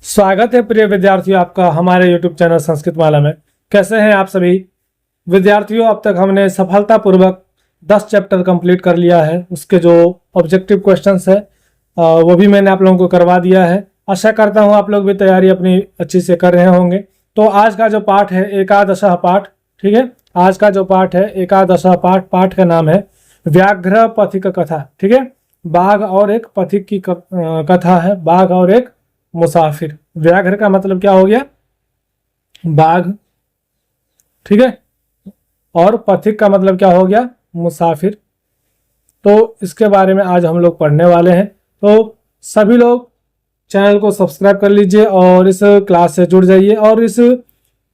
स्वागत है प्रिय विद्यार्थियों आपका हमारे YouTube चैनल संस्कृत माला में। कैसे हैं आप सभी विद्यार्थियों? अब तक हमने सफलतापूर्वक 10 चैप्टर कंप्लीट कर लिया है। उसके जो ऑब्जेक्टिव क्वेश्चंस है वो भी मैंने आप लोगों को करवा दिया है। आशा करता हूं आप लोग भी तैयारी अपनी अच्छी से कर रहे होंगे। तो आज का जो पाठ है एकादशः पाठ, ठीक है, आज का जो पाठ है एकादशः पाठ, पाठ का नाम है व्याघ्र पथिक कथा। ठीक है, बाघ और एक पथिक की कथा है, बाघ और एक मुसाफिर। व्याघ्र का मतलब क्या हो गया? बाघ, ठीक है, और पथिक का मतलब क्या हो गया? मुसाफिर। तो इसके बारे में आज हम लोग पढ़ने वाले हैं। तो सभी लोग चैनल को सब्सक्राइब कर लीजिए और इस क्लास से जुड़ जाइए और इस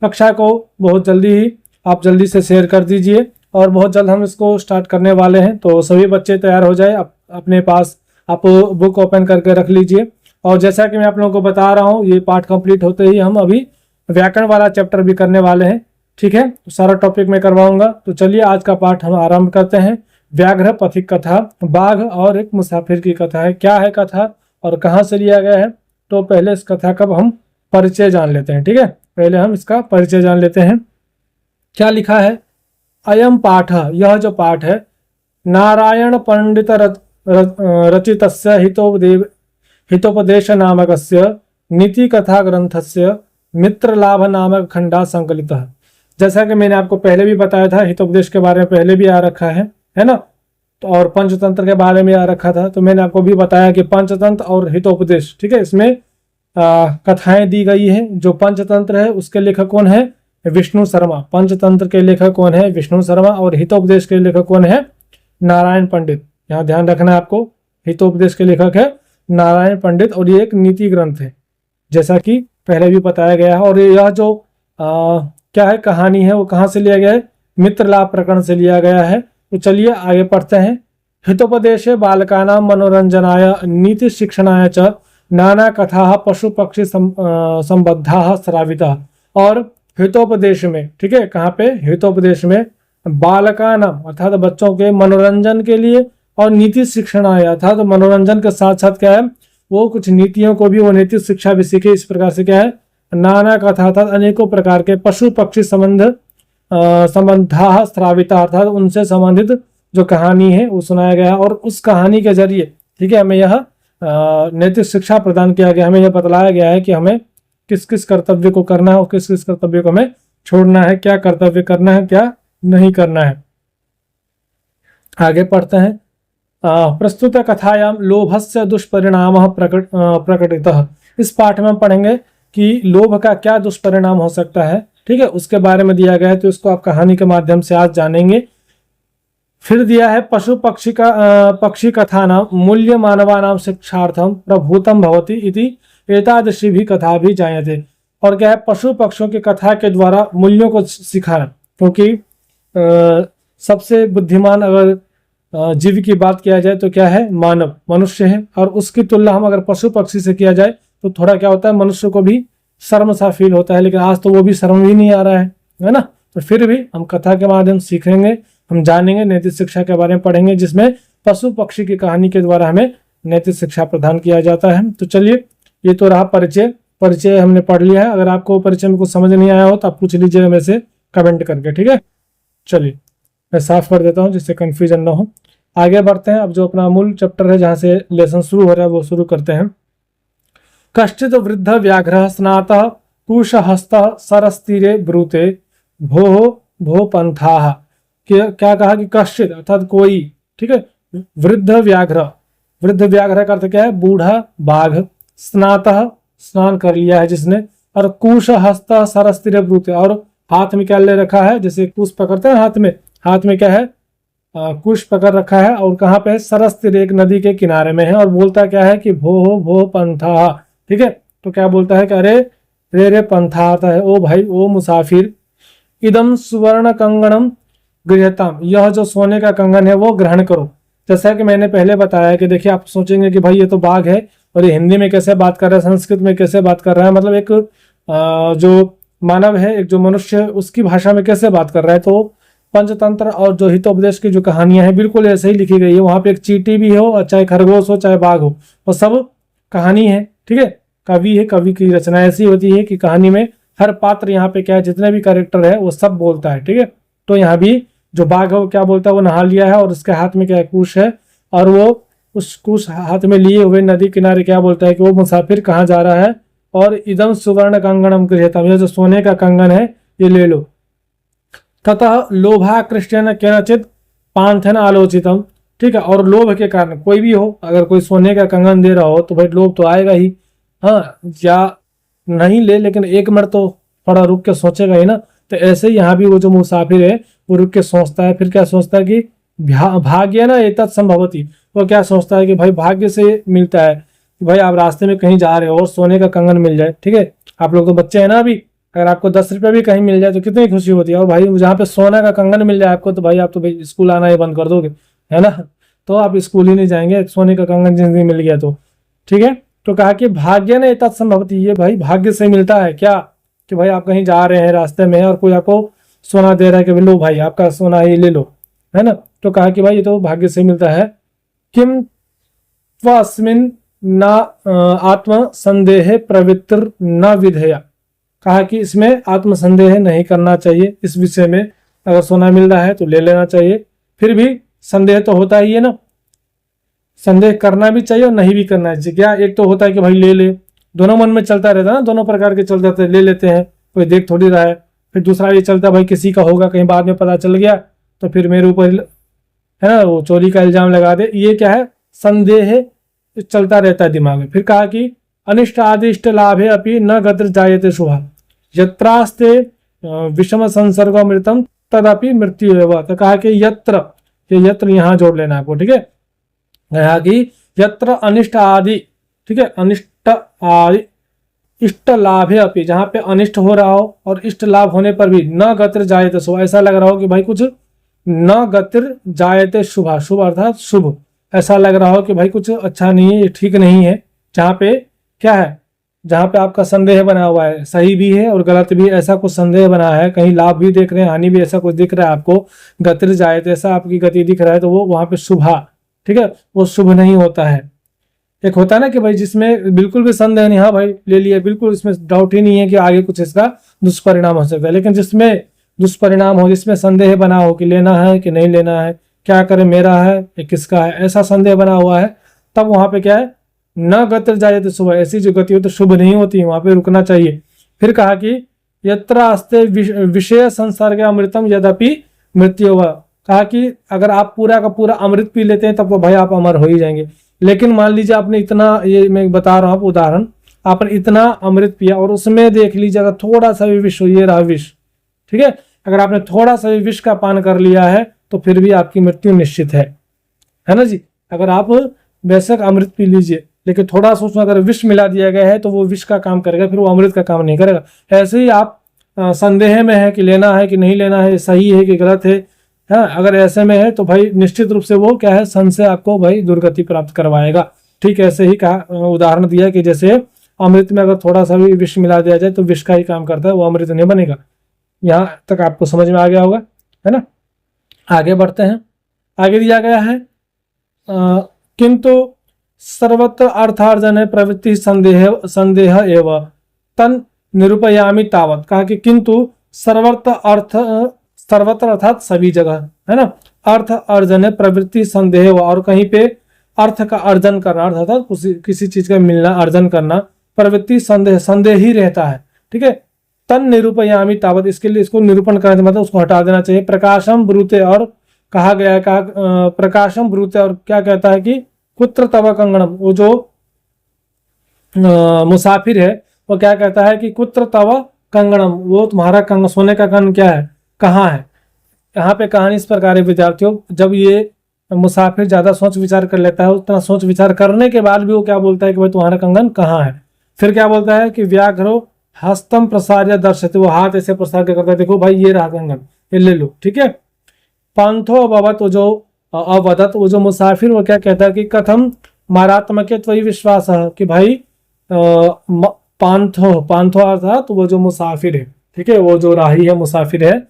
कक्षा को बहुत जल्दी ही आप जल्दी से शेयर कर दीजिए और बहुत जल्द हम इसको स्टार्ट करने वाले हैं। तो सभी बच्चे तैयार हो जाए, अपने पास आप बुक ओपन करके रख लीजिए। और जैसा कि मैं आप लोगों को बता रहा हूँ, ये पाठ कंप्लीट होते ही हम अभी व्याकरण वाला चैप्टर भी करने वाले हैं। ठीक है, तो सारा टॉपिक मैं करवाऊंगा। तो चलिए आज का पाठ हम आरंभ करते हैं। व्याघ्र पथिक कथा, बाघ और एक मुसाफिर की कथा है। क्या है कथा और कहाँ से लिया गया है? तो पहले इस कथा का हम परिचय जान लेते हैं। ठीक है, पहले हम इसका परिचय जान लेते हैं। क्या लिखा है? अयम पाठ, यह जो पाठ है नारायण पंडित रचितस्य हितोपदेश नामकस्य नीति कथा ग्रंथस्य मित्र लाभ नामक खंडा संकलितः। जैसा कि मैंने आपको पहले भी बताया था, हितोपदेश के बारे में पहले भी आ रखा है ना, तो और पंचतंत्र के बारे में आ रखा था। तो मैंने आपको भी बताया कि पंचतंत्र और हितोपदेश, ठीक है, इसमें कथाएं दी गई है। जो पंचतंत्र है उसके लेखक कौन है? विष्णु शर्मा। पंचतंत्र के लेखक कौन है? विष्णु शर्मा। और हितोपदेश के लेखक कौन है? नारायण पंडित। यहाँ ध्यान रखना है आपको, हितोपदेश के लेखक है नारायण पंडित और ये एक नीति ग्रंथ है, जैसा कि पहले भी बताया गया है। और यह जो क्या है कहानी है वो कहाँ से लिया गया है? मित्र लाभ प्रकरण से लिया गया है। तो चलिए आगे पढ़ते हैं। हितोपदेशे बालकानां मनोरंजनाय नीति शिक्षणाय च नाना कथा पशु पक्षी संबद्धा श्राविता। और हितोपदेश में, ठीक है, कहाँ पे? हितोपदेश में बालकानां अर्थात बच्चों के मनोरंजन के लिए और नीति शिक्षणाय अर्थात मनोरंजन के साथ साथ क्या है वो कुछ नीतियों को भी, वो नीति शिक्षा भी सीखे। इस प्रकार से क्या है? नाना कथा अर्थात अनेकों प्रकार के पशु पक्षी संबंधा श्राविता अर्थात उनसे संबंधित जो कहानी है वो सुनाया गया। और उस कहानी के जरिए, ठीक है, हमें यह नैतिक शिक्षा प्रदान किया गया। हमें यह बतलाया गया है कि हमें किस किस कर्तव्य को करना है और किस किस कर्तव्य को हमें छोड़ना है, क्या कर्तव्य करना है, क्या नहीं करना है। आगे पढ़ते हैं। प्रस्तुत कथायाम लोभस्य दुष्परिणाम प्रकटितः। इस पाठ में हम पढ़ेंगे कि लोभ का क्या दुष्परिणाम हो सकता है, ठीक है, उसके बारे में दिया गया है। तो इसको आप कहानी के माध्यम से आज जानेंगे। फिर दिया है पशु पक्षी कथा नाम मूल्य मानवानाम शिक्षार्थम प्रभूतम भवति इति एतादृशी भी कथा भी जायते। और क्या है? पशु पक्षियों की कथा के द्वारा मूल्यों को सिखाना, क्योंकि सबसे बुद्धिमान अगर जीव की बात किया जाए तो क्या है? मानव, मनुष्य है। और उसकी तुलना हम अगर पशु पक्षी से किया जाए तो थोड़ा क्या होता है, मनुष्य को भी शर्म सा फील होता है। लेकिन आज तो वो भी शर्म ही नहीं आ रहा है ना। तो फिर भी हम कथा के माध्यम से सीखेंगे, हम जानेंगे, नैतिक शिक्षा के बारे में पढ़ेंगे, जिसमें पशु पक्षी की कहानी के द्वारा हमें नैतिक शिक्षा प्रदान किया जाता है। तो चलिए, ये तो रहा परिचय हमने पढ़ लिया है। अगर आपको परिचय में कुछ समझ नहीं आया हो तो आप पूछ लीजिएगा मेरे से कमेंट करके, ठीक है। चलिए मैं साफ कर देता हूँ जिससे कंफ्यूजन ना हो। आगे बढ़ते हैं। अब जो अपना मूल चैप्टर है जहाँ से लेसन शुरू हो रहा है वो शुरू करते हैं। कश्चित वृद्ध व्याघ्र स्नातः कुशहस्त सरस्तीरे ब्रूते भो पंथा। क्या कहा कि कश्चित अर्थात कोई, ठीक है, वृद्ध व्याघ्र का अर्थ क्या है? बूढ़ा बाघ। स्नातः स्नान कर लिया है जिसने। और कुशहस्त सरस्तीरे ब्रूते, और हाथ में क्या ले रखा है? जैसे कुश पकड़ते हैं हाथ में क्या है? कुश पकड़ रखा है। और कहाँ पे? सरस्तीर, एक नदी के किनारे में है। और बोलता क्या है कि भो पंथा, ठीक है। तो क्या बोलता है कि अरे रे पंथा आता है, ओ भाई, ओ मुसाफिर, इदम सुवर्ण कंगणम गृहताम, यह जो सोने का कंगन है वो ग्रहण करो। जैसा कि मैंने पहले बताया कि देखिए, आप सोचेंगे कि भाई ये तो बाघ है और ये हिंदी में कैसे बात कर रहा है, संस्कृत में कैसे बात कर रहा है, मतलब एक जो मानव है, एक जो मनुष्य है, उसकी भाषा में कैसे बात कर रहा है। तो पंचतंत्र और जो हितोपदेश की जो कहानियां हैं बिल्कुल ऐसे ही लिखी गई है। वहां पे एक चींटी भी हो और चाहे खरगोश हो चाहे बाघ हो, वो सब कहानी है, ठीक है। कवि है, कवि की रचना ऐसी होती है कि कहानी में हर पात्र यहाँ पे क्या है, जितने भी कैरेक्टर है वो सब बोलता है। ठीक है, तो यहाँ भी जो बाघ है वो क्या बोलता है, वो नहा लिया है और उसके हाथ में क्या है, कुश है, और वो उस कुश हाथ में लिए हुए नदी किनारे क्या बोलता है कि वो मुसाफिर कहाँ जा रहा है, और इदम सुवर्ण कंगणम गृहीतम, ये जो सोने का कंगन है ये ले लो। ततः लोभाकृष्टेन केनचित पांथेन आलोचितम, ठीक है, और लोभ के कारण, कोई भी हो, अगर कोई सोने का कंगन दे रहा हो तो भाई लोभ तो आएगा ही। हाँ, या नहीं ले, लेकिन एक मिनट तो थोड़ा रुक के सोचेगा ही ना। तो ऐसे ही यहाँ भी वो जो मुसाफिर है वो रुक के सोचता है, फिर क्या सोचता है कि भाग्य ना एतत् संभवती, वो क्या सोचता है कि भाई भाग्य से मिलता है कि भाई आप रास्ते में कहीं जा रहे हो और सोने का कंगन मिल जाए। ठीक है, आप लोग तो बच्चे हैं ना अभी, अगर आपको 10 रुपये भी कहीं मिल जाए तो कितनी खुशी होती है, और भाई जहाँ पे सोना का कंगन मिल जाए आपको, तो भाई आप तो भाई स्कूल आना ही बंद कर दोगे, है ना। तो आप स्कूल ही नहीं जाएंगे, सोने का कंगन जिंदगी मिल गया तो। ठीक है, तो कहा कि भाग्य ने एतत् संभवती, ये भाई भाग्य से मिलता है क्या, कि भाई आप कहीं जा रहे हैं रास्ते में और कोई आपको सोना दे रहा है कि लो भाई आपका सोना ये ले लो, है ना। तो कहा कि भाई ये तो भाग्य से मिलता है। किम त्वस्मिन् न आत्म संदेह प्रवृत्तिर न विधेया, कहा कि इसमें आत्मसंदेह नहीं करना चाहिए इस विषय में, अगर सोना मिल रहा है तो ले लेना चाहिए। फिर भी संदेह तो होता ही है ना, संदेह करना भी चाहिए और नहीं भी करना चाहिए। क्या, एक तो होता है कि भाई ले ले, दोनों मन में चलता रहता है ना, दोनों प्रकार के चलते रहते, ले लेते हैं, कोई देख थोड़ी रहा है। फिर दूसरा ये चलता है भाई किसी का होगा, कहीं बाद में पता चल गया तो फिर मेरे ऊपर है ना वो चोरी का इल्जाम लगा दे, ये क्या है, संदेह चलता रहता है दिमाग में। फिर कहा कि अनिष्ट आदिष्ट लाभे अपनी न गतिर जायते शुभा, यत्रास्ते विषम संसर्ग मृतम तदपि मृत्यु एवं, तो कहा कि यत्र, ये यत्र यहाँ जोड़ लेना आपको। ठीक है, कहा कि यत्र अनिष्ट आदि, ठीक है, अनिष्ट आदि इष्ट लाभे अपनी, जहां पे अनिष्ट हो रहा हो और इष्ट लाभ होने पर भी न गतिर जायते शुभ, ऐसा लग रहा हो कि भाई कुछ न गतिर जायते शुभ, शुभ अर्थात शुभ, ऐसा लग रहा हो कि भाई कुछ अच्छा नहीं है, ठीक नहीं है, जहां पे क्या है, जहां पे आपका संदेह बना हुआ है, सही भी है और गलत भी, ऐसा कुछ संदेह बना है, कहीं लाभ भी देख रहे हैं हानि भी, ऐसा कुछ दिख रहा है आपको, गतिर जायते ऐसा आपकी गति दिख रहा है, तो वो वहां पे शुभा, ठीक है, वो शुभ नहीं होता है। एक होता है ना कि भाई जिसमें बिल्कुल भी संदेह नहीं, हाँ भाई ले लिया, बिल्कुल इसमें डाउट ही नहीं है कि आगे कुछ इसका दुष्परिणाम हो सकता है, लेकिन जिसमें दुष्परिणाम हो, जिसमें संदेह बना हो कि लेना है कि नहीं लेना है, क्या करे, मेरा है या किसका है, ऐसा संदेह बना हुआ है, तब वहां पे क्या है, न गतिर जाए तो शुभ, ऐसी जो गति हो तो शुभ नहीं होती है, वहां पे रुकना चाहिए। फिर कहा कि यत्र अस्ते विषय संसर्ग अमृतम यद्यपि मृत्यु, कहा कि अगर आप पूरा का पूरा अमृत पी लेते हैं तब तो भाई आप अमर हो ही जाएंगे, लेकिन मान लीजिए आपने इतना, ये मैं बता रहा हूँ आप उदाहरण, आपने इतना अमृत पिया और उसमें देख लीजिए अगर थोड़ा सा भी विष, ये रहा विष, ठीक है, अगर आपने थोड़ा सा भी विष का पान कर लिया है तो फिर भी आपकी मृत्यु निश्चित है ना जी। अगर आप बेशक अमृत पी लीजिए लेकिन थोड़ा सा उसमें अगर विष मिला दिया गया है तो वो विष का काम करेगा, फिर वो अमृत का काम नहीं करेगा। ऐसे ही आप संदेह में है कि लेना है कि नहीं लेना है, सही है कि गलत है, अगर ऐसे में है तो भाई निश्चित रूप से वो क्या है, संशय आपको भाई दुर्गति प्राप्त करवाएगा। ठीक ऐसे ही कहा, उदाहरण दिया कि जैसे अमृत में अगर थोड़ा सा भी विष मिला दिया जाए तो विष का ही काम करता है, वो अमृत नहीं बनेगा। यहाँ तक आपको समझ में आ गया होगा, है ना। आगे बढ़ते हैं, आगे दिया गया है किंतु सर्वत्र अर्थार्जन प्रवृत्ति संदेह एवं तन निरूपयामी तावत, कहा कि किंतु सर्वत्र अर्थात सभी जगह, है ना, अर्थ अर्जन प्रवृत्ति संदेह, और कहीं पे अर्थ का अर्जन करना अर्थात किसी चीज का मिलना, अर्जन करना, प्रवृत्ति संदेह ही रहता है। ठीक है, तन निरूपयामी तावत, इसके लिए इसको निरूपण करने मतलब उसको हटा देना चाहिए। प्रकाशम ब्रूते, और कहा गया है प्रकाशम ब्रूते, और क्या कहता है कि कुत्र तव कंगणम, वो जो मुसाफिर है वो क्या कहता है कि कुत्र तव कंगणम, वो तुम्हारा कंगन, सोने का कंगन क्या है, कहाँ है। यहाँ पे कहानी इस प्रकार है विद्यार्थियों, जब ये मुसाफिर ज्यादा सोच विचार कर लेता है, उतना सोच विचार करने के बाद भी वो क्या बोलता है कि भाई तुम्हारा कंगन कहाँ है। फिर क्या बोलता है कि व्याघ्रो हस्तम प्रसार्य दर्शते, वो हाथ ऐसे प्रसार करता है, देखो भाई ये रहा कंगन, ये ले लो। ठीक है, पांथो अवत, वो जो अवदत, वो जो मुसाफिर वो क्या कहता है कि कथम मारात्मक त्वयि विश्वास, कि भाई पांथो अर्थात वो जो मुसाफिर है, ठीक है, वो जो राही है, मुसाफिर है,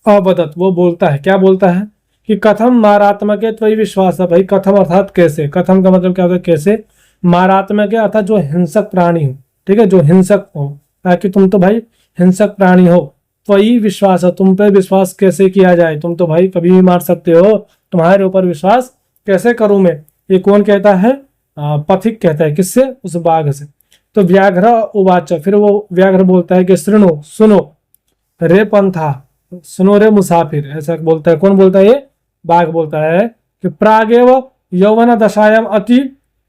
अवदत, वो बोलता है, क्या बोलता है कि कथम मारात्मक त्वयि विश्वास, भाई कथम अर्थात कैसे, कथम का मतलब क्या होता है कैसे, मारात्मक है अर्थात जो हिंसक प्राणी हो, ठीक है, जो हिंसक हो, ताकि तुम तो भाई हिंसक प्राणी हो। त्वयि विश्वास, तुम पे विश्वास कैसे किया जाए, तुम तो भाई कभी भी मार सकते हो, तुम्हारे ऊपर विश्वास कैसे करूं मैं। ये कौन कहता है, पथिक कहता है, किससे, उस बाघ से। तो व्याघ्र उवाच, फिर वो व्याघ्र बोलता है कि शृणु, सुनो, रे पंथा, सुनो रे मुसाफिर, ऐसा बोलता है। कौन बोलता है, ये बाघ बोलता है कि प्रागेव यौवन दशायाम अति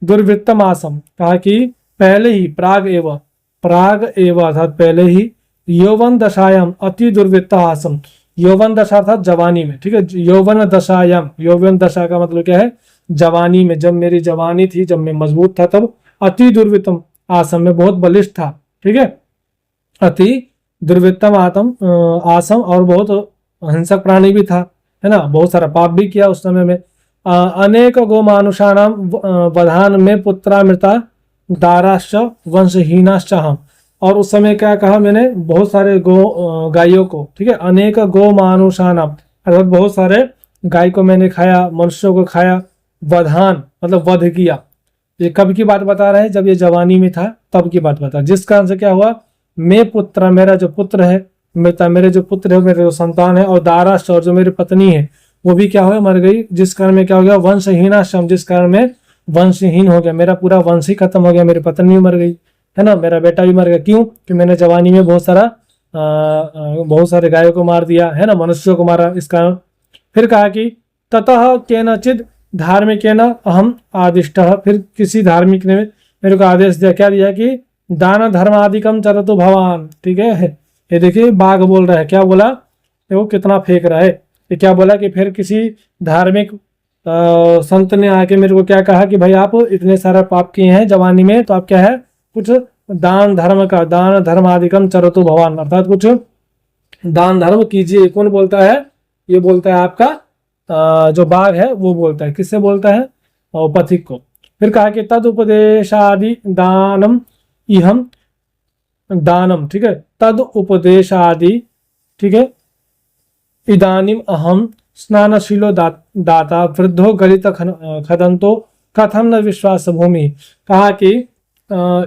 दुर्वृत्तम आसम, कहा कि पहले ही, प्राग एव अर्थात पहले ही, यौवन दशायाम अति दुर्वृत्त आसम, यौवन दशा अर्थात जवानी में, ठीक है, यौवन दशायाम, यौवन दशा का मतलब क्या है, जवानी में, जब मेरी जवानी थी, जब मैं मजबूत था, तब अति दुर्वृत्तम आसम में बहुत बलिष्ठ था, ठीक है, अति दुर्वृत्तम आसम, और बहुत हिंसक प्राणी भी था, है ना, बहुत सारा पाप भी किया उस समय में। अनेक गो मानुषाणाम वधान में पुत्रामृता दाराश्च वंशहीनाश्च हम, और उस समय क्या कहा मैंने, बहुत सारे गायों को, ठीक है, अनेक गो मानुषाणाम अर्थात बहुत सारे गाय को मैंने खाया, मनुष्यों को खाया, वधान मतलब वध किया। ये कब की बात बता रहे हैं, जब ये जवानी में था तब की बात बता, जिस कारण से क्या हुआ, मैं पुत्र, मेरा जो पुत्र है, मेरे जो पुत्र है, मेरे जो संतान है, और दाराश्च और जो मेरी पत्नी है वो भी क्या हुआ, मर गई, जिस कारण में क्या हो गया, वंशहीनाश्रम, जिस कारण में वंशहीन हो गया, मेरा पूरा वंश ही खत्म हो गया, मेरी पत्नी भी मर गई, है ना, मेरा बेटा भी मर गया। क्यों, कि मैंने जवानी में बहुत सारे गायों को मार दिया, है ना, मनुष्यों को मारा, इस कारण। फिर कहा कि ततः केनचिद धार्मिक न अहम आदिष्ट, फिर किसी धार्मिक ने मेरे को आदेश दिया, क्या दिया कि दान धर्मादिकम चरतु भवान, ठीक है। ये देखिए बाघ बोल रहा है, क्या बोला, देखो कितना फेंक रहा है, ये क्या बोला कि फिर किसी धार्मिक संत ने आके मेरे को क्या कहा कि भाई आप इतने सारा पाप किए हैं जवानी में, तो आप क्या है, कुछ दान धर्म आदिकम चरतु भवान, अर्थात कुछ दान धर्म कीजिए। कौन बोलता है, ये बोलता है आपका जो बाघ है वो बोलता है, किससे बोलता है, और पथिक को। फिर कहा कि तद उपदेशादि दानम इहम दानम, ठीक है, तद उपदेशादि, ठीक है, इदानीम अहम स्नानशीलो दाता वृद्धो गलित खदंतो कथम न विश्वास भूमि, कहा कि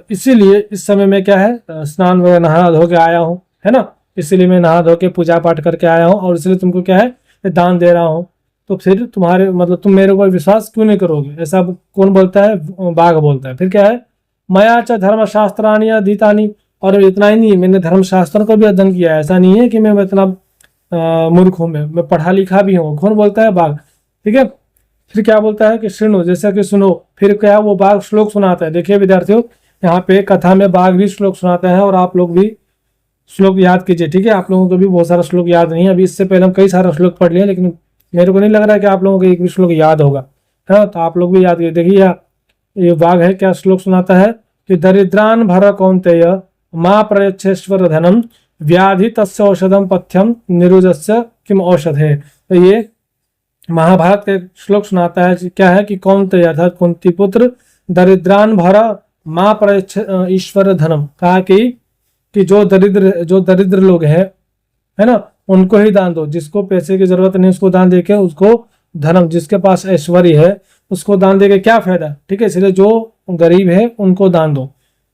इसीलिए इस समय में क्या है, स्नान वगैरह नहा धो के आया हूँ, है ना, इसीलिए मैं नहा धो के पूजा पाठ करके आया हूँ, और इसलिए तुमको क्या है, दान दे रहा हूँ, तो फिर तुम्हारे मतलब तुम मेरे को विश्वास क्यों नहीं करोगे, ऐसा कौन बोलता है, बाघ बोलता है। फिर क्या है, मया च धर्मशास्त्राणी अधीतानी, और इतना ही नहीं, मैंने धर्मशास्त्रों को भी अध्ययन किया है, ऐसा नहीं है कि मैं इतना मूर्ख हूं, मैं पढ़ा लिखा भी हूँ। कौन बोलता है, बाघ, ठीक है। फिर क्या बोलता है कि सुनो, जैसा कि सुनो, फिर क्या वो बाघ श्लोक सुनाता है। देखिए विद्यार्थियों, यहाँ पे कथा में बाघ भी श्लोक सुनाता है, और आप लोग भी श्लोक याद कीजिए, ठीक है। आप लोगों को भी बहुत सारा श्लोक याद नहीं है, अभी इससे पहले हम कई सारा श्लोक पढ़ लिए, लेकिन मेरे को नहीं लग रहा है कि आप लोगों को एक भी श्लोक याद होगा, है, तो आप लोग भी याद कीजिए। देखिए ये बाघ है, क्या श्लोक सुनाता है कि दरिद्रान भर कौन्तेय माँ प्रयच्छेश्वर धनम व्याधि तस्य औषधम पथ्यम निरुजस्य किम औषध है। तो ये महाभारत का श्लोक सुनाता है, क्या है कि कौन्तेय अर्थात कुंती पुत्र, दरिद्रान भरा माँ प्रयच्छ ईश्वर धनम, कहा कि जो दरिद्र लोग हैं, है ना, उनको ही दान दो, जिसको पैसे की जरूरत नहीं उसको दान देके, उसको धर्म, जिसके पास ऐश्वर्य है उसको दान देके क्या फायदा, ठीक है, इसलिए जो गरीब है उनको दान दो।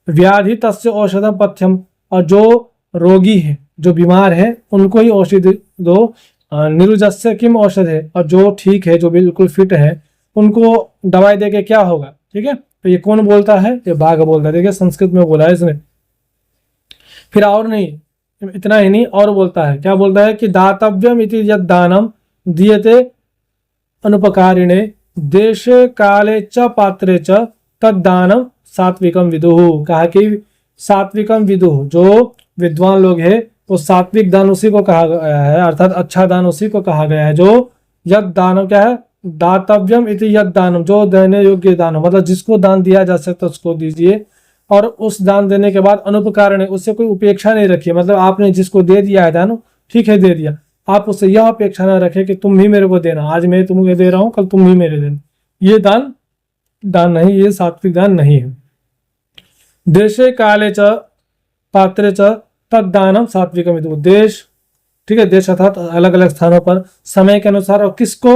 व्याधि तस्य औषधम पथ्यम, और जो रोगी है, जो बीमार है, उनको ही औषधि दो। निरुजस्य किम औषध है, और जो ठीक है, जो बिल्कुल फिट है, उनको दवाई देके क्या होगा, ठीक है। तो ये कौन बोलता है, ये बाघ बोलता है। देखिए संस्कृत में बोला है इसने। फिर और नहीं, इतना ही नहीं, और बोलता है, क्या बोलता है कि दातव्यम इति यद दानम दीयते अनुपकारिणे देशे काले च पात्रे च तद दानम सात्विकम विदुः, कहा कि सात्विकम विदुः, जो विद्वान लोग हैं वो सात्विक दान उसी को कहा गया है, अर्थात अच्छा दान उसी को कहा गया है, जो यद दानम, क्या है, दातव्यम इति यद दानम, जो देने योग्य दान हो, मतलब जिसको दान दिया जा सकता है उसको दीजिए, और उस दान देने के बाद अनुपकार नहीं, उससे कोई उपेक्षा नहीं रखिए, मतलब आपने जिसको दे दिया है दान, ठीक है दे दिया, आप उससे यह अपेक्षा न रखें कि तुम भी मेरे को देना, आज मैं तुम्हें दे रहा हूं कल तुम भी मेरे देना, ये दान नहीं, ये सात्विक दान नहीं है। देशे काले च पात्रे च तद दानम सात्विकम विदुः, देश, ठीक है, देश अर्थात अलग अलग स्थानों पर समय के अनुसार और किसको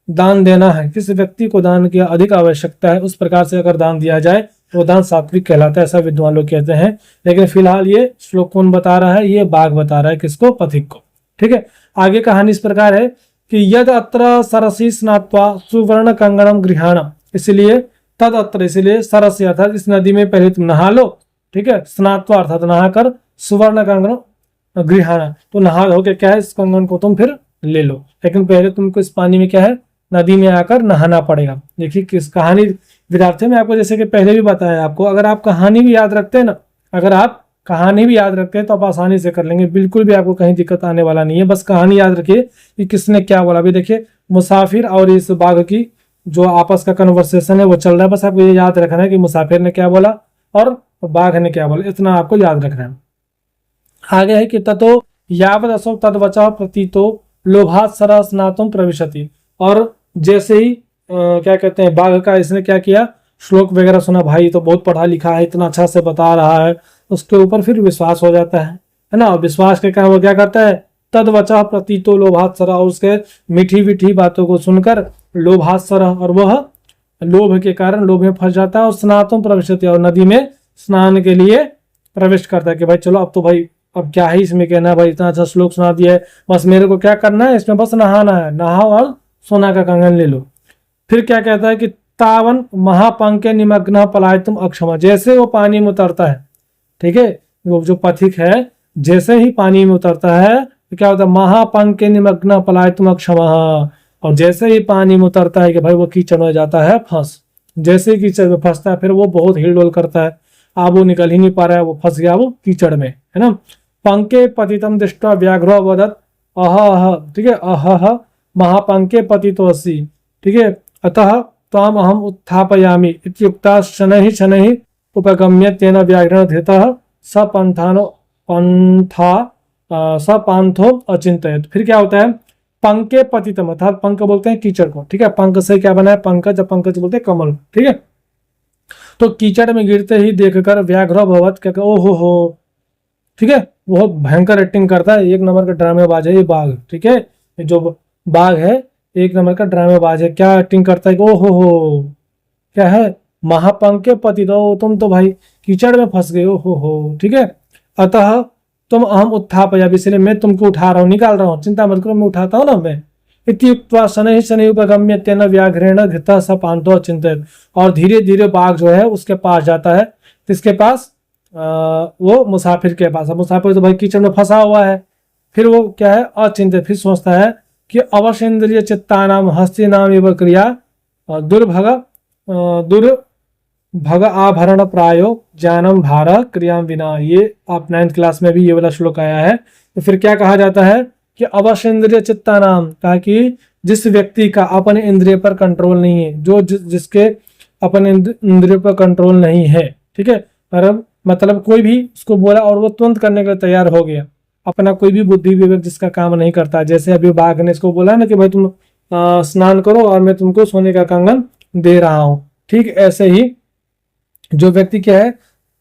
दान देना है, किस व्यक्ति को दान की अधिक आवश्यकता है, उस प्रकार से अगर दान दिया जाए वो दान सात्विक कहलाता है, ऐसा विद्वान लोग कहते हैं। लेकिन फिलहाल ये श्लोक कौन बता रहा है? ये बाघ बता रहा है, किसको? पथिक को। ठीक है, आगे कहानी इस प्रकार है कि यद अत्र सरसी स्नात्वा सुवर्ण कंगणम गृहाणम, इसलिए तद अत्र, इसलिए सरसी अर्थात इस नदी में पहले तुम नहा लो। ठीक है, स्नात्वा अर्थात नहाकर, सुवर्ण कंगणम गृहाणा, तो नहा होके क्या है, इस कंगन को तुम फिर ले लो, लेकिन पहले तुमको इस पानी में क्या है, नदी में आकर नहाना पड़ेगा। देखिए किस कहानी विद्यार्थी में आपको जैसे कि पहले भी बताया आपको, अगर आप कहानी भी याद रखते हैं ना, अगर आप कहानी भी याद रखते हैं तो आप आसानी से कर लेंगे, बिल्कुल भी आपको कहीं दिक्कत आने वाला नहीं है। बस कहानी याद रखिए कि किसने क्या बोला। अभी देखिए मुसाफिर और इस बाघ की जो आपस का कन्वर्सेशन है वो चल रहा है, बस आपको ये याद रखना है कि मुसाफिर ने क्या बोला और बाघ ने क्या बोला, इतना आपको याद रखना है। आगे है कि ततो यावद असौ तद्वचा प्रतीतो लोभात सरा स्नातुम प्रविशति, और जैसे ही क्या कहते हैं, बाघ का इसने क्या किया, श्लोक वगैरह सुना, भाई तो बहुत पढ़ा लिखा है, इतना अच्छा से बता रहा है, उसके ऊपर फिर विश्वास हो जाता है ना। और विश्वास के कारण वो क्या करता है, तद्वचा प्रतीतो लोभात सरा, और उसके मीठी मीठी बातों को सुनकर लोभात सरा, और वह लोभ के कारण लोभ में फंस जाता है, और स्नातुम प्रविशति, और नदी में स्नान के लिए प्रवेश करता है कि भाई चलो अब तो भाई अब क्या ही इसमें कहना है, भाई इतना अच्छा श्लोक सुना दिया है, बस मेरे को क्या करना है, इसमें बस नहाना है, नहाओ और सोना का कंगन ले लो। फिर क्या कहता है कि तावन महापंके निमग्न पलायतुम अक्षमा, जैसे वो पानी में उतरता है, ठीक है, वो जो पथिक है जैसे ही पानी में उतरता है तो क्या होता है, महापंके निमग्न पलायतुम अक्षमा, और जैसे ही पानी में उतरता है कि भाई वो कीचड़ में जाता है फंस, जैसे ही कीचड़ में फंसता है फिर वो बहुत हिलडोल करता है, अब वो निकल ही नहीं पा रहा है, वो फंस गया वो कीचड़ में, है ना। पंके पतितम दृष्टा व्याघ्रो वदत अह, ठीक है, अह महापंके पतितोऽसि, ठीक है, अतः त्वाम अहम उत्थापयामि इत्युक्ता शनैः शनैः उपगम्य तेन व्याघ्रेण धृतः सपांथो अचिंतयत। फिर क्या होता है, पंके पतितम अर्थात पंक बोलते हैं कीचड़ को, ठीक है, पंक से क्या बना है, पंकज, पंकज बोलते हैं कमल, ठीक है। तो कीचड़ में गिरते ही देखकर व्याघ्र भवत क्या, ओहो हो, ठीक है, बहुत भयंकर एक्टिंग करता है, एक नंबर का ड्रामेबाज है ये बाघ, ठीक है, जो बाघ है एक नंबर का ड्रामेबाज है। क्या एक्टिंग करता है, ओहो हो, क्या है, महापंके पति, तो तुम तो भाई कीचड़ में फंस गए, ओहो हो, ठीक है, अतः तुम अहम उत्थापयामि, इसलिए मैं तुमको उठा रहा हूँ, निकाल रहा हूँ, चिंता मत करो, मैं उठाता हूँ ना मैं। इत्युक्त्वा शनैः शनैः उपगम्य तेन व्याघ्रेण धृतः सपांथो अचिंतयत्, और धीरे धीरे बाघ जो है उसके पास जाता है, किसके पास, वो मुसाफिर के पास। मुसाफिर तो भाई कीचड़ में फंसा हुआ है, फिर वो क्या है, अचिंतित, फिर सोचता है कि अवशेन्द्रिय चित्ता नाम हस्ती नाम एवं क्रिया दुर्भग आभरण प्रायो ज्ञानम भार क्रियाम विना, ये आप 9th क्लास में भी ये वाला श्लोक आया है। तो फिर क्या कहा जाता है कि अवशेन्द्रिय चित्ता नाम, ताकि जिस व्यक्ति का अपने इंद्रिय पर कंट्रोल नहीं है, जो जिसके अपने इंद्रिय पर कंट्रोल नहीं है, ठीक है, पर मतलब कोई भी उसको बोला और वो तुरंत करने के लिए तैयार हो गया, अपना कोई भी बुद्धि विवेक जिसका काम नहीं करता, जैसे अभी बाघ ने इसको बोला ना कि भाई तुम स्नान करो और मैं तुमको सोने का कंगन दे रहा हूं, ठीक ऐसे ही जो व्यक्ति क्या है,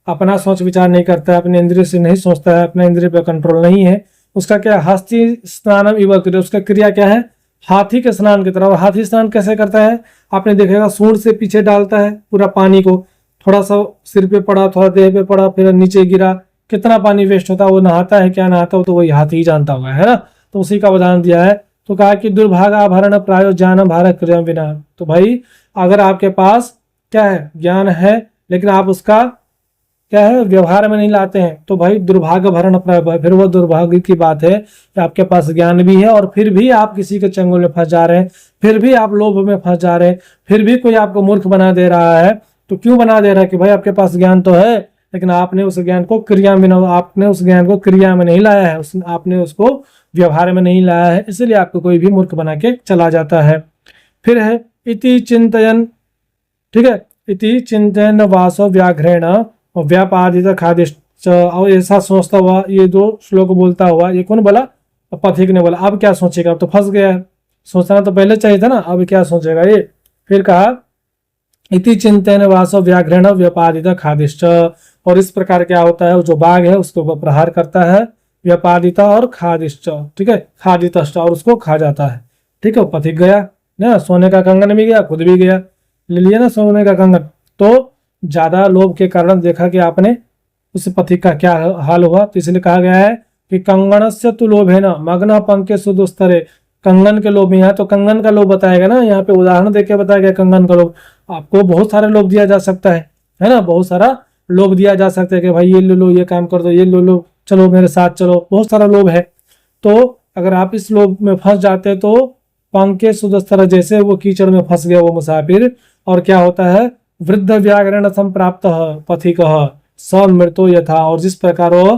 अपना सोच विचार नहीं करता है, अपने इंद्रिय से नहीं सोचता है, अपने इंद्रिय पर कंट्रोल नहीं है, उसका क्या, हस्ती स्नानम इव क्रिया, उसका क्रिया क्या है, हाथी के स्नान की तरह। और हाथी स्नान कैसे करता है, आपने देखेगा सूंड से पीछे डालता है पूरा पानी को, थोड़ा सा सिर पे पड़ा, थोड़ा देह पे पड़ा, फिर नीचे गिरा, कितना पानी वेस्ट होता है, वो नहाता है क्या नहाता हो तो वही हाथी ही जानता होगा, है ना। तो उसी का उदाहरण दिया है, तो कहा कि दुर्भाग आभरण प्रायो ज्ञान भार क्रिया विना, तो भाई अगर आपके पास क्या है, ज्ञान है लेकिन आप उसका क्या है, व्यवहार में नहीं लाते हैं, तो भाई दुर्भाग्य भरण प्राय, फिर वो दुर्भाग्य की बात है कि आपके पास ज्ञान भी है और फिर भी आप किसी के चंगुल में फंस जा रहे हैं, फिर भी आप लोभ में फंस जा रहे हैं, फिर भी कोई आपको मूर्ख बना दे रहा है। तो क्यों बना दे रहा है कि भाई आपके पास ज्ञान तो है लेकिन आपने उस ज्ञान को क्रिया में, आपने उस ज्ञान को क्रिया में नहीं लाया है, आपने उसको व्यवहार में नहीं लाया है, इसलिए आपको कोई भी मूर्ख बना के चला जाता है। फिर है इति चिंतयन, ठीक है, इति चिंतयन वासो व्याघ्रेण व्यापादित खादिश्च, और ऐसा सोचता हुआ, ये दो श्लोक बोलता हुआ, ये कौन बोला, पथिक ने बोला। अब क्या सोचेगा, अब तो फंस गया है, सोचना तो पहले चाहिए था ना, अब क्या सोचेगा ये। फिर कहा इति चिंतन वासो व्याघ्रेण व्यापादित खादिश्च, और इस प्रकार क्या होता है, जो बाघ है उसके ऊपर प्रहार करता है, व्यापादिता और खादिश्च, ठीक है, खादितश्च, और उसको खा जाता है, ठीक है। पथिक गया ना, सोने का कंगन भी गया, खुद भी गया, ले लिया ना सोने का कंगन। तो ज्यादा लोभ के कारण देखा कि आपने उस पथिक का क्या हाल हुआ, तो इसलिए कहा गया है कि कंगणस्य तु लोभेन मग्न पंके सुदुस्तरे। कंगन के लोभ में, यहाँ तो कंगन का लोभ बताएगा ना, यहाँ पे उदाहरण देके बताया गया कंगन का लोभ। आपको बहुत सारे लोभ दिया जा सकता है ना, बहुत सारा लोभ दिया जा सकता है कि भाई ये ले लो, ये काम कर दो, ये ले लो, चलो मेरे साथ चलो, बहुत सारा लोभ है। तो अगर आप इस लोभ में फंस जाते तो पंके सुदस्तर, जैसे वो कीचड़ में फंस गया वो मुसाफिर, और क्या होता है, वृद्ध व्याघ्रण संप्राप्त पथिक स मृतो यथा। और जिस प्रकार वो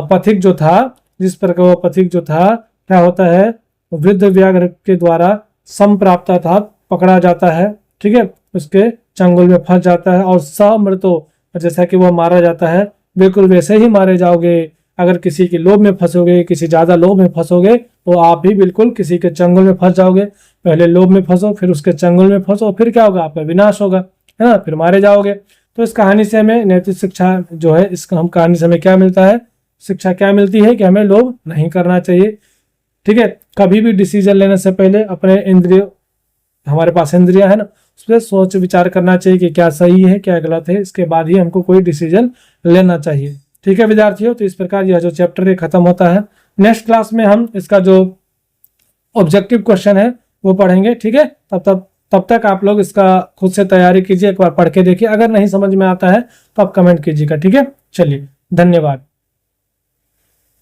पथिक जो था, जिस प्रकार वो पथिक जो था, क्या होता है, वृद्ध व्याघ्र के द्वारा संप्राप्त था, पकड़ा जाता है, ठीक है, उसके चंगुल में फंस जाता है। और स मृतो, जैसा कि वह मारा जाता है, बिल्कुल वैसे ही मारे जाओगे। अगर किसी के लोभ में फंसोगे, किसी ज्यादा लोभ में फंसोगे, तो आप भी बिल्कुल किसी के चंगुल में फंस जाओगे। पहले लोभ में फंसो, फिर उसके चंगुल में फंसो, फिर क्या होगा, आपका विनाश होगा, है ना, फिर मारे जाओगे। तो इस कहानी से हमें नैतिक शिक्षा जो है, इस हम कहानी से हमें क्या मिलता है, शिक्षा क्या मिलती है कि हमें लोभ नहीं करना चाहिए, ठीक है। कभी भी डिसीजन लेने से पहले अपने इंद्रिय, हमारे पास इंद्रिया है ना, उस पर सोच विचार करना चाहिए कि क्या सही है क्या गलत है, इसके बाद ही हमको कोई डिसीजन लेना चाहिए, ठीक है विद्यार्थियों। तो इस प्रकार यह जो चैप्टर है खत्म होता है। नेक्स्ट क्लास में हम इसका जो ऑब्जेक्टिव क्वेश्चन है वो पढ़ेंगे, ठीक है। तब तक आप लोग इसका खुद से तैयारी कीजिए, एक बार पढ़ के देखिए, अगर नहीं समझ में आता है तो आप कमेंट कीजिएगा, ठीक है। चलिए, धन्यवाद।